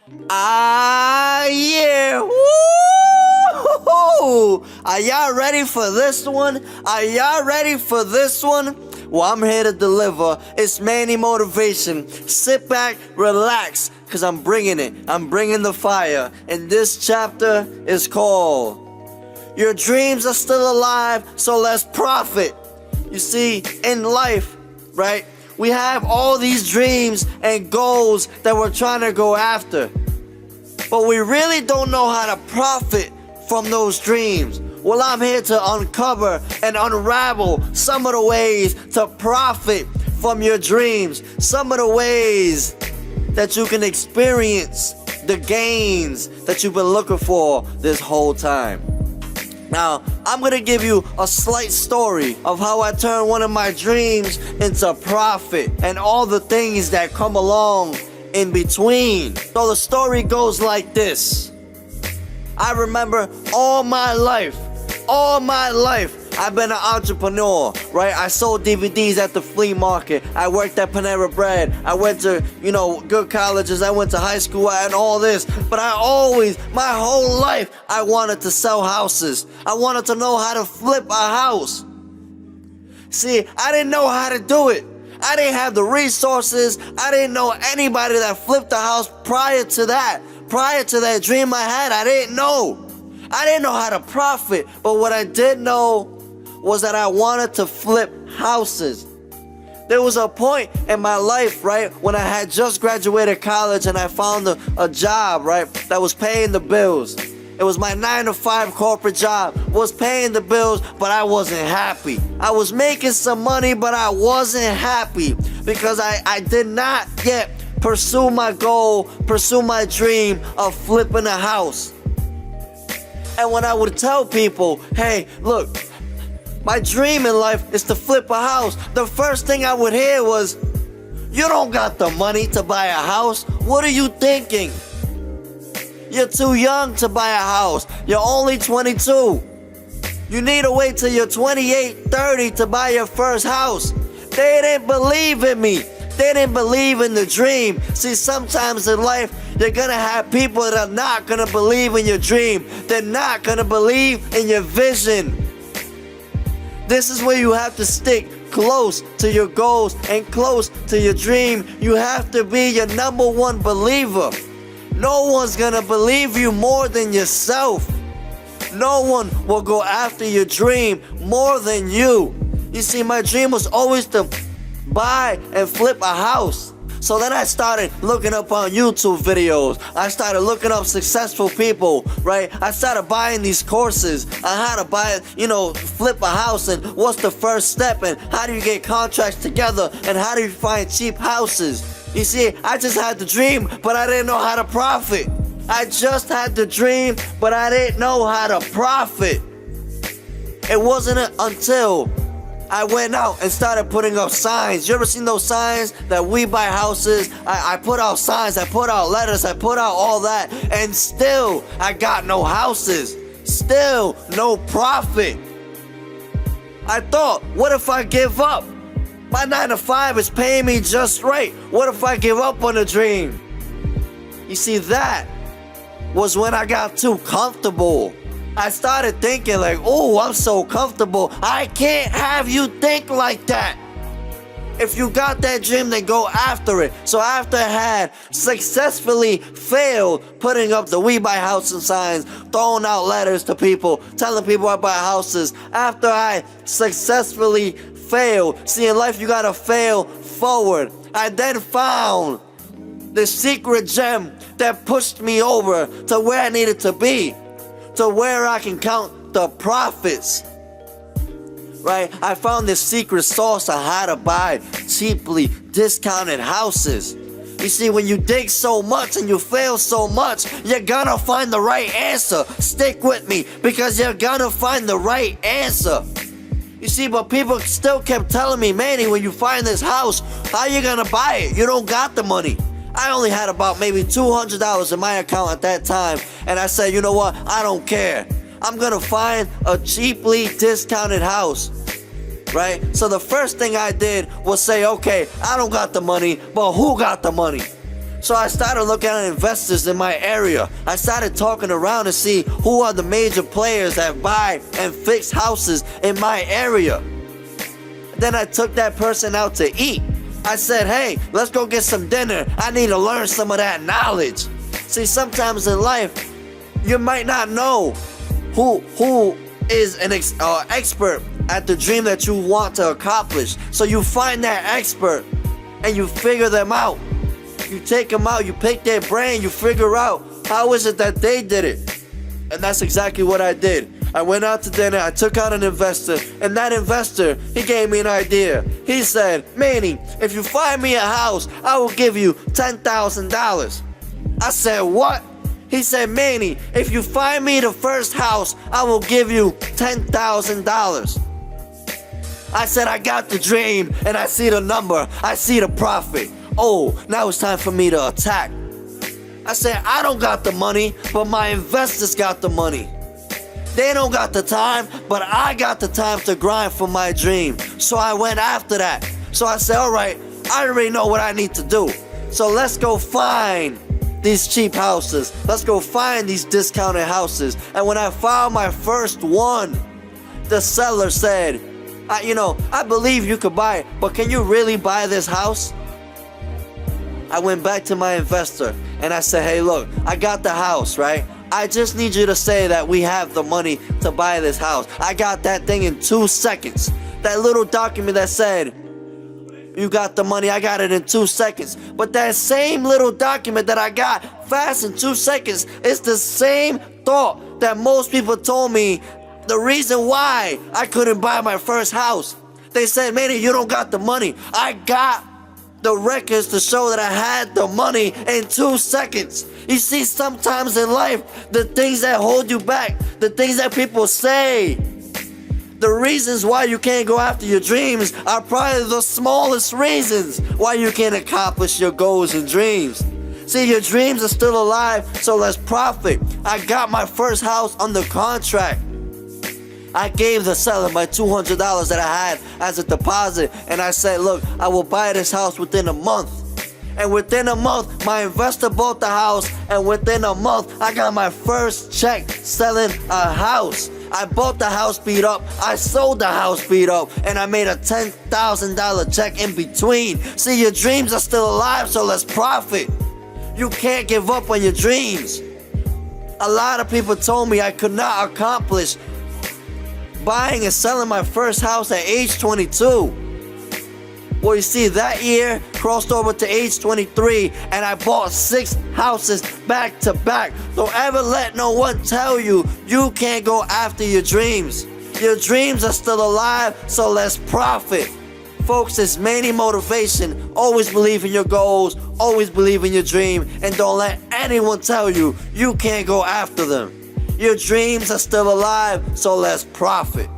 Yeah. Woo! Are y'all ready for this one? Are y'all ready for this one? Well, I'm here to deliver. It's Manny Motivation. Sit back, relax, because I'm bringing it. I'm bringing the fire. And this chapter is called Your Dreams Are Still Alive, So Let's Profit. You see, in life, right, we have all these dreams and goals that we're trying to go after. But we really don't know how to profit from those dreams. Well, I'm here to uncover and unravel some of the ways to profit from your dreams. Some of the ways that you can experience the gains that you've been looking for this whole time. Now, I'm going to give you a slight story of how I turned one of my dreams into profit and all the things that come along in between. So the story goes like this. I remember all my life, I've been an entrepreneur, right? I sold DVDs at the flea market. I worked at Panera Bread. I went to, good colleges. I went to high school and all this. But my whole life, I wanted to sell houses. I wanted to know how to flip a house. See, I didn't know how to do it. I didn't have the resources. I didn't know anybody that flipped a house prior to that. Prior to that dream I had, I didn't know. I didn't know how to profit. But what I did know was that I wanted to flip houses. There was a point in my life, right, when I had just graduated college and I found a job, right, that was paying the bills. It was my 9-to-5 corporate job, was paying the bills, but I wasn't happy. I was making some money, but I wasn't happy because I did not yet pursue my goal, pursue my dream of flipping a house. And when I would tell people, hey, look, my dream in life is to flip a house, the first thing I would hear was, you don't got the money to buy a house. What are you thinking? You're too young to buy a house. You're only 22. You need to wait till you're 28, 30 to buy your first house. They didn't believe in me. They didn't believe in the dream. See, sometimes in life, you're gonna have people that are not gonna believe in your dream. They're not gonna believe in your vision. This is where you have to stick close to your goals and close to your dream. You have to be your number one believer. No one's gonna believe you more than yourself. No one will go after your dream more than you. You see, my dream was always to buy and flip a house. So then I started looking up on YouTube videos. I started looking up successful people, right? I started buying these courses on how to buy, flip a house and what's the first step and how do you get contracts together and how do you find cheap houses. You see, I just had the dream, but I didn't know how to profit. I just had the dream, but I didn't know how to profit. It wasn't until I went out and started putting up signs. You ever seen those signs that we buy houses? I put out signs, I put out letters, I put out all that, and still I got no houses. Still no profit. I thought, what if I give up? My 9-to-5 is paying me just right. What if I give up on the dream? You see, that was when I got too comfortable. I started thinking like, oh, I'm so comfortable. I can't have you think like that. If you got that dream, then go after it. So after I had successfully failed putting up the We Buy Houses signs, throwing out letters to people, telling people I buy houses, after I successfully failed, see, in life you gotta fail forward, I then found the secret gem that pushed me over to where I needed to be, to where I can count the profits. Right? I found this secret sauce on how to buy cheaply discounted houses. You see, when you dig so much and you fail so much, you're gonna find the right answer. Stick with me, because you're gonna find the right answer. You see, but people still kept telling me, Manny, when you find this house, how you gonna buy it? You don't got the money. I only had about maybe $200 in my account at that time. And I said, you know what? I don't care. I'm gonna find a cheaply discounted house. Right? So the first thing I did was say, okay, I don't got the money, but who got the money? So I started looking at investors in my area. I started talking around to see who are the major players that buy and fix houses in my area. Then I took that person out to eat. I said, hey, let's go get some dinner. I need to learn some of that knowledge. See, sometimes in life, you might not know who is an expert at the dream that you want to accomplish. So you find that expert and you figure them out. You take them out, you pick their brain, you figure out how is it that they did it. And that's exactly what I did. I went out to dinner, I took out an investor, and that investor, he gave me an idea. He said, Manny, if you find me a house, I will give you $10,000. I said, what? He said, Manny, if you find me the first house, I will give you $10,000. I said, I got the dream, and I see the number, I see the profit. Oh, now it's time for me to attack. I said, I don't got the money, but my investors got the money. They don't got the time, but I got the time to grind for my dream. So I went after that. So I said, all right, I already know what I need to do. So let's go find these cheap houses. Let's go find these discounted houses. And when I found my first one, the seller said, I believe you could buy it, but can you really buy this house? I went back to my investor and I said, hey, look, I got the house, right? I just need you to say that we have the money to buy this house. I got that thing in 2 seconds. That little document that said, you got the money, I got it in 2 seconds. But that same little document that I got fast in 2 seconds is the same thought that most people told me the reason why I couldn't buy my first house. They said, Manny, you don't got the money. I got the records to show that I had the money in 2 seconds. You see, sometimes in life, the things that hold you back, the things that people say, the reasons why you can't go after your dreams are probably the smallest reasons why you can't accomplish your goals and dreams. See, your dreams are still alive, so let's profit. I got my first house under contract. I gave the seller my $200 that I had as a deposit, and I said, look, I will buy this house within a month. And within a month, my investor bought the house, and within a month, I got my first check selling a house. I bought the house beat up, I sold the house beat up, and I made a $10,000 check in between. See, your dreams are still alive, so let's profit. You can't give up on your dreams. A lot of people told me I could not accomplish buying and selling my first house at age 22. Well, you see, that year crossed over to age 23, and I bought 6 houses back to back. Don't ever let no one tell you you can't go after your dreams. Your dreams are still alive, so let's profit. Folks, it's Manny motivation. Always believe in your goals, always believe in your dream, and don't let anyone tell you you can't go after them. Your dreams are still alive, so let's profit.